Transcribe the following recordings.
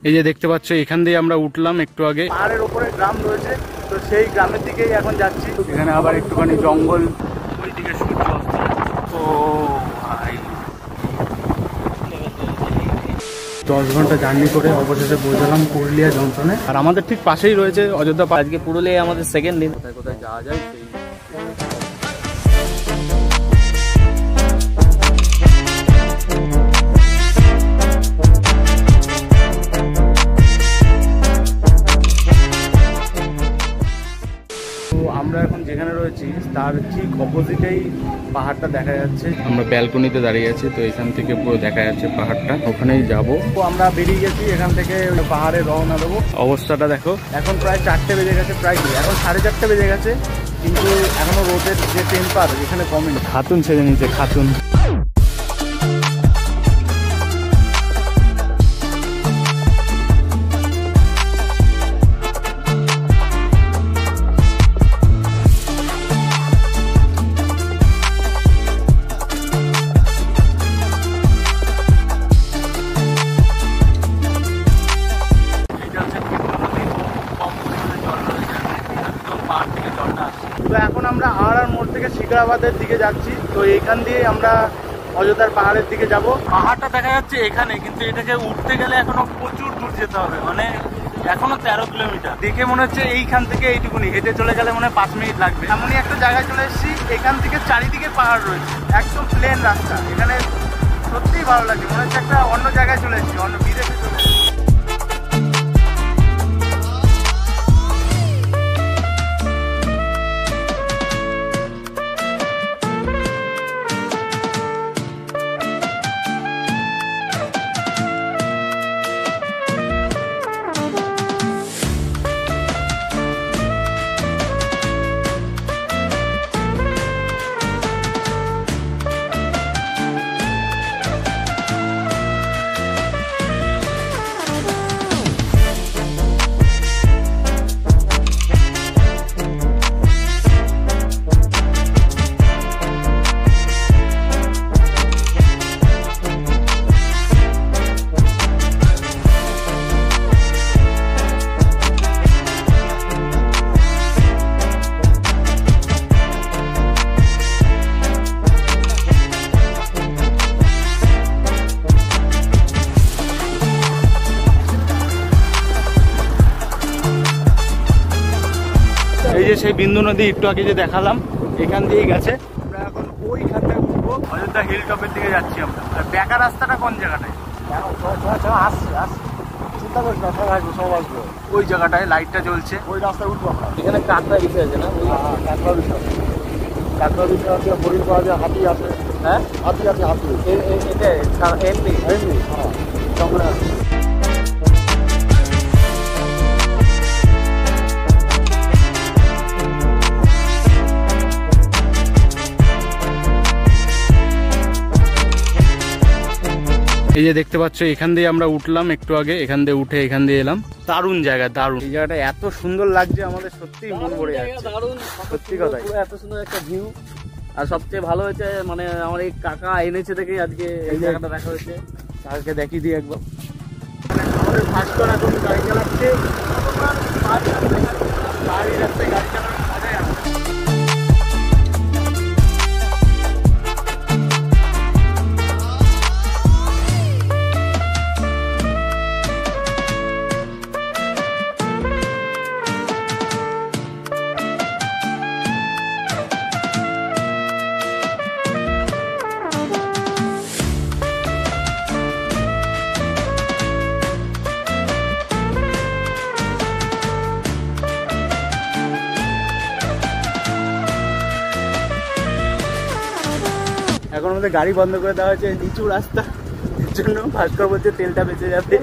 এই যে দেখতে পাচ্ছ এখান দিয়ে আমরা উঠলাম একটু আগে, পাহাড়ের উপরে গ্রাম রয়েছে, তো সেই গ্রামের দিকেই এখন যাচ্ছি। এখানে আবার একটুখানি জঙ্গল, ওই দিকে সূর্য অস্ত। ও ভাই 10 ঘন্টা জার্নি করে অবশেষে পৌঁছালাম পুরুলিয়া জংশনে। আর আমাদের ঠিক পাশেই রয়েছে অযোধ্যা পাহাড়। আজকে পুরুলিয়া আমাদের সেকেন্ড দিন। কোথায় কোথায় যাওয়া যায় আমরা এখন যেখানে রয়েছি তার ঠিক অপোজিটেই পাহাড়টা দেখা যাচ্ছে। আমরা ব্যালকনিতে দাঁড়িয়ে আছি, তো এখান থেকে পুরো দেখা যাচ্ছে পাহাড়টা, ওখানেই যাব। তো আমরা বেরিয়ে গেছি এখান থেকে, পাহাড়ে রওনা দেবো। অবস্থাটা দেখো, এখন প্রায় 4টে বেজে গেছে, প্রায় এখন 4:30 বেজে গেছে, কিন্তু এখনো রোদের যে টেম্পার এখানে কমেনি। খাতুন ছেড়ে নিচ্ছে, খাতুন। তো এখন আমরা আড়ার মোড় থেকে শিকারাবাদের দিকে যাচ্ছি। তো এইখান দিয়ে আমরা অযোধ্যার পাহাড়ের দিকে যাব। পাহাড়টা দেখা যাচ্ছে এখানে, কিন্তু এটাকে উঠতে গেলে এখনো প্রচুর দূর যেতে হবে, মানে এখনো 13 কিলোমিটার। দেখে মনে হচ্ছে এইখান থেকে এইটুকুনি হেঁটে চলে গেলে মনে হয় 5 মিনিট লাগবে। এমনই একটা জায়গায় চলে এসেছি, এখান থেকে চারিদিকে পাহাড় রয়েছে, একদম প্লেন রাস্তা। এখানে সত্যিই ভালো লাগে, মনে হচ্ছে একটা অন্য জায়গায় চলে এসেছি, অন্য বিদেশে চলে এসেছি। এই যে সেই বিন্দু নদী একটু আগে যে দেখালাম, এখান দিয়েই গেছে। আমরা এখন ওইখানটায় উঠবো, অযোধ্যা হিল টপের দিকে যাচ্ছি আমরা। আর বেকার রাস্তাটা কোন জায়গাটায়? চিন্তা করিস না, সব আসবো, সব আসবো। ওই জায়গাটায় লাইটটা জ্বলছে, ওই রাস্তায় উঠবো আমরা। এখানে কাঁকড়া বিষয় আছে না? কাঁকড়া বিষয়, কাঁকড়া বিষয় আছে, হরিণ পাওয়া যায়, হাতি আছে। হ্যাঁ, হাতি আছে, হাতি। এটা এমনি এমনি হ্যাঁ, কাঁকড়া আছে। এই যে দেখতে পাচ্ছ এখান দিয়ে আমরা উঠলাম একটু আগে, এখান দিয়ে উঠে এখান দিয়ে এলাম। দারুণ জায়গা, দারুণ। এই জায়গাটা এত সুন্দর লাগছে, আমাদের সত্যি মন ভরে যাচ্ছে, দারুণ সত্যি কথা। এত সুন্দর একটা ভিউ। আর সবচেয়ে ভালো হয়েছে মানে আমার এই কাকা এনেছে দেখে আজকে এই জায়গাটা দেখা হয়েছে। কাকাকে দেখিয়ে দিই একবার। আমাদের ভাস্কর এখন গাড়ি চালাচ্ছে, পাহাড়ি রাস্তায় গাড়ি চালানোর মজাই আছে। এখন আমাদের গাড়ি বন্ধ করে দেওয়া হয়েছে, নিচু রাস্তা এর জন্য। ভাস্কর বলছে তেলটা বেঁচে যাবে।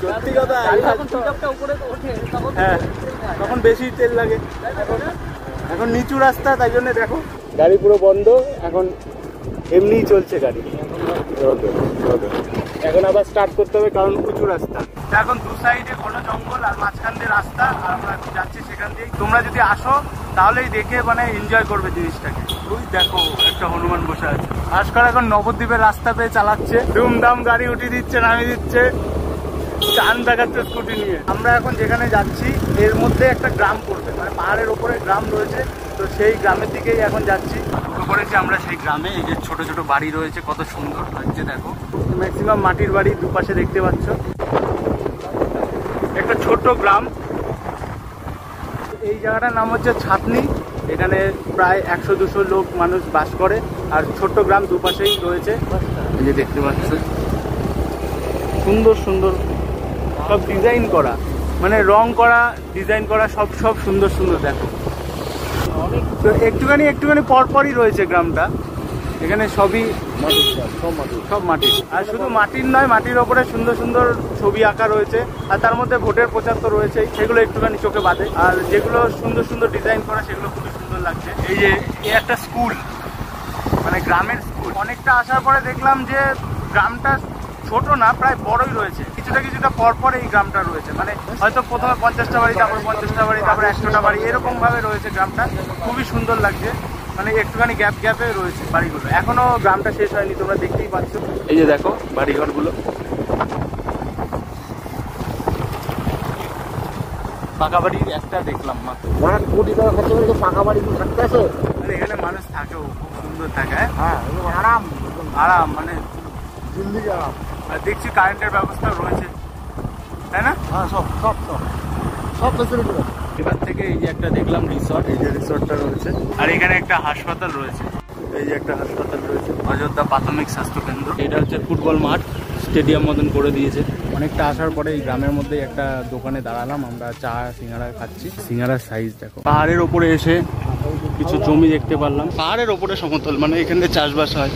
সত্যি কথা, হ্যাঁ তখন বেশি তেল লাগে। এখন নিচু রাস্তা, তাই জন্য দেখো গাড়ি পুরো বন্ধ। এখন এমনিই চলছে গাড়ি। এখন আবার স্টার্ট করতে হবে, কারণ উঁচু রাস্তা। এখন দু সাইডে ঘন জঙ্গল আর মাঝখান দিয়ে রাস্তা, আর আমরা যাচ্ছি সেখান দিয়ে। তোমরা যদি আসো তাহলেই দেখে মানে এনজয় করবে জিনিসটাকে। ওই দেখো একটা হনুমান বসে আছে। ভাস্কর এখন নবদ্বীপের রাস্তা পেয়ে চালাচ্ছে, ধুমধাম গাড়ি উঠিয়ে দিচ্ছে, নামিয়ে দিচ্ছে, চান দেখাচ্ছে স্কুটি নিয়ে। আমরা এখন যেখানে যাচ্ছি এর মধ্যে একটা গ্রাম পড়বে, মানে পাহাড়ের ওপরে গ্রাম রয়েছে, তো সেই গ্রামের দিকেই এখন যাচ্ছি। পড়েছি আমরা সেই গ্রামে। এই যে ছোট ছোট বাড়ি রয়েছে, কত সুন্দর লাগছে দেখো, ম্যাক্সিমাম মাটির বাড়ি দুপাশে দেখতে পাচ্ছ। একটা ছোট্ট গ্রাম। এই জায়গাটার নাম হচ্ছে ছাতনি। এখানে প্রায় 100-200 লোক মানুষ বাস করে, আর ছোট্ট গ্রাম দুপাশেই রয়েছে। এই যে দেখতে পাচ্ছ সুন্দর সুন্দর সব ডিজাইন করা, মানে রং করা, ডিজাইন করা, সব সুন্দর সুন্দর দেখো। তো একটুখানি পরপরই রয়েছে গ্রামটা। এখানে সবই সব মাটি, আর শুধু মাটির নয়, মাটির ওপরে সুন্দর সুন্দর ছবি আঁকা রয়েছে, আর তার মধ্যে ভোটের প্রচার তো রয়েছেই, সেগুলো একটুখানি চোখে বাঁধে। আর যেগুলো সুন্দর সুন্দর ডিজাইন করা সেগুলো খুবই সুন্দর লাগছে। এই যে একটা স্কুল, মানে গ্রামের স্কুল। অনেকটা আসার পরে দেখলাম যে গ্রামটা ছোট না, প্রায় বড়ই রয়েছে। কিছুটা পরপর এই গ্রামটা রয়েছে, মানে হয়তো প্রথমে 50টা বাড়ি, তারপর 50টা বাড়ি, তারপর 100টা বাড়ি, এরকম ভাবে রয়েছে গ্রামটা। খুবই সুন্দর লাগছে, মানে একটুখানি গ্যাপে রয়েছে বাড়িগুলো। এখনো গ্রামটা শেষ হয়নি, তোমরা দেখতেই পাচ্ছ। এই যে দেখো বাড়িঘরগুলো, পাকা বাড়ির একটা দেখলাম মাত্র। কোটি টাকা খরচ করে পাকা বাড়ি থাকতে আছে, মানে এখানে মানুষ থাকেও, খুব সুন্দর থাকে। হ্যাঁ, আরাম, মানে জিন্দিগি আরাম। আর দেখছি কারেন্টের ব্যবস্থা রয়েছে, তাই না? হ্যাঁ, সব ফেসিলিটি আছে। এবার থেকে এই যে একটা দেখলাম রিসর্ট, এই যে রিসর্টটা রয়েছে, আর এখানে একটা হাসপাতাল রয়েছে। এই যে একটা হাসপাতাল রয়েছে, অযোধ্যা প্রাথমিক স্বাস্থ্য কেন্দ্র। এটা হচ্ছে ফুটবল মাঠ, স্টেডিয়াম মতন করে দিয়েছে। অনেকটা আসার পরে এই গ্রামের মধ্যে একটা দোকানে দাঁড়ালাম, আমরা চা সিঙ্গারা খাচ্ছি। সিঙ্গারার সাইজ দেখো। পাহাড়ের ওপরে এসে কিছু জমি দেখতে পারলাম। পাহাড়ের ওপরে সমতল, মানে এখানে চাষবাস হয়,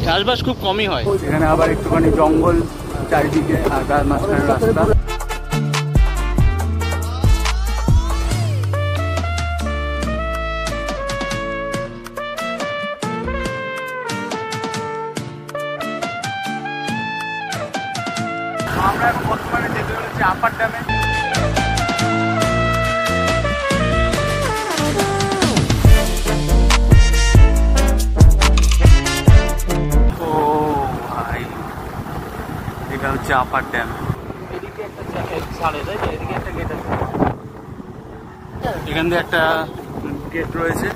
চাষবাস খুব কমই হয়। এখানে আবার একটুখানি জঙ্গল চারিদিকে, আর তার মাঝখানে রাস্তা। আমরা এখন বর্তমানে যেতে চলেছি আপার ড্যামে। এটা হচ্ছে আপার ড্যাম। এদিকে একটা ছাড়ে, তাই এদিকে একটা গেট আছে, এখান দিয়ে একটা গেট রয়েছে।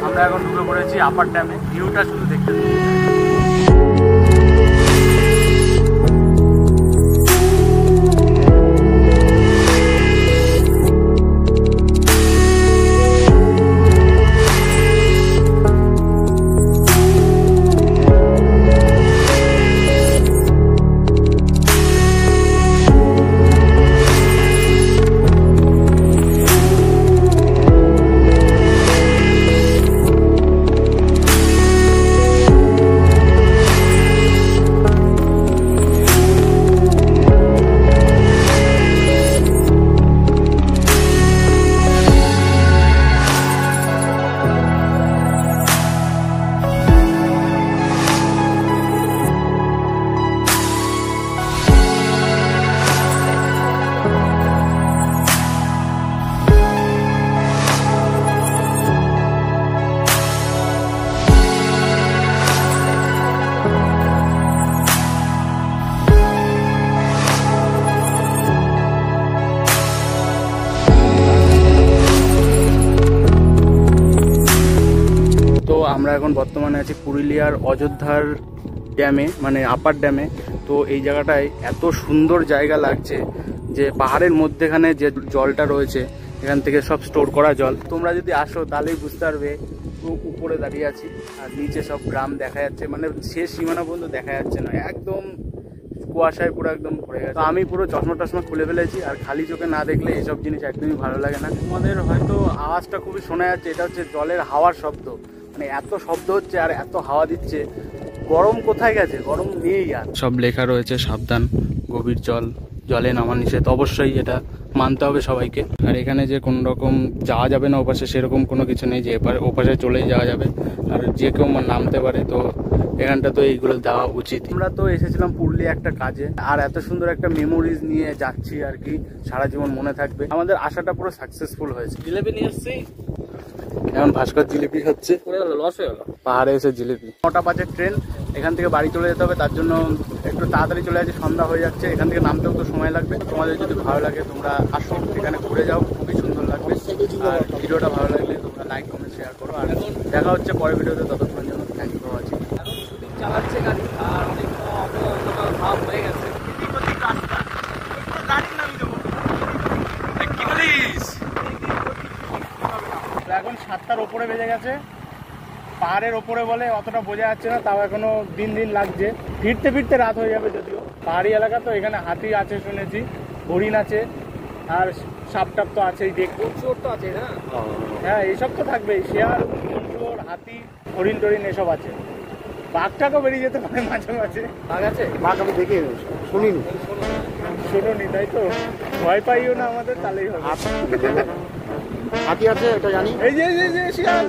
আমরা এখন ঢুকে পড়েছি আপার ড্যামে। ভিউটা শুধু দেখতে আমরা এখন বর্তমানে আছি পুরুলিয়ার অযোধ্যার ড্যামে, মানে আপার ড্যামে। তো এই জায়গাটায় এত সুন্দর জায়গা লাগছে যে পাহাড়ের মধ্যেখানে যে জলটা রয়েছে, এখান থেকে সব স্টোর করা জল। তোমরা যদি আসো তাহলেই বুঝতে পারবে। উপরে দাঁড়িয়ে আছি আর নিচে সব গ্রাম দেখা যাচ্ছে, মানে শেষ সীমানা পর্যন্ত দেখা যাচ্ছে না, একদম কুয়াশায় পুরো একদম ভরে গেছে। তো আমি পুরো চশমা টশমা খুলে ফেলেছি, আর খালি চোখে না দেখলে এসব জিনিস একদমই ভালো লাগে না। তোমাদের হয়তো আওয়াজটা খুবই শোনা যাচ্ছে, এটা হচ্ছে জলের হাওয়ার শব্দ। মানে এত শব্দ হচ্ছে আর এত হাওয়া দিচ্ছে, গরম কোথায় গেছে, গরম নেই। আর সব লেখা রয়েছে সাবধান, গভীর জল, জলে নামা নিষেধ, অবশ্যই এটা মানতে হবে সবাইকে। আর এখানে যে কোনো রকম যাওয়া যাবে না ওপাশে সেরকম কোনো কিছু নেই, যে ওপাশে চলেই যাওয়া যাবে, আর যে কেউ নামতে পারে। তো এখানটা তো এইগুলো দেওয়া উচিত। আমরা তো এসেছিলাম পুরুলিয়া একটা কাজে, আর এত সুন্দর একটা মেমোরিজ নিয়ে যাচ্ছি আর কি, সারা জীবন মনে থাকবে। আমাদের আশাটা পুরো সাকসেসফুল হয়েছে। জিলেপি নিয়ে এসছি, এখন ভাস্কর জিলিপি হচ্ছে, লস হয়ে গেল পাহাড়ে এসে জিলিপি। 9টা বাজে ট্রেন, এখান থেকে বাড়ি চলে যেতে হবে, তার জন্য একটু তাড়াতাড়ি চলে যাচ্ছে, সন্ধ্যা হয়ে যাচ্ছে। এখান থেকে নামতেও তো সময় লাগবে। তোমাদের যদি ভালো লাগে তোমরা আসো, এখানে ঘুরে যাও, খুবই সুন্দর লাগবে। আর ভিডিওটা ভালো লাগলে তোমরা লাইক কমেন্ট শেয়ার করো, আর দেখা হচ্ছে পরের ভিডিওতে। ততক্ষণের জন্য থ্যাংক ইউ ফর ওয়াচিং। এখন শুটিং চালাচ্ছে গাড়ি, আর অনেক ভাব হয়ে গেছে। এখন 7টার ওপরে বেজে গেছে, পাহাড়ের ওপরে বলে অতটা বোঝা যাচ্ছে না, তাও এখনো দিন দিন লাগছে। ফিরতে ফিরতে রাত হয়ে যাবে। যদিও পাহাড়ি এলাকা তো, এখানে হাতি আছে শুনেছি, হরিণ আছে, আর সাপ টাপ তো আছেই, দেখবো চোর তো আছে না। হ্যাঁ, এইসব তো থাকবেই, শিয়াল, চোর, হাতি, হরিণ টরিণ এসব আছে। বাঘটাকেও বেরিয়ে যেতে পারে মাঝে মাঝে। বাঘ আছে? বাঘ আমি দেখে শুনিনি। শোনোনি, তাই তো? ভয় পাইও না আমাদের, তাহলেই হবে। হাতি আছে এটা জানি। এই যে শিয়াল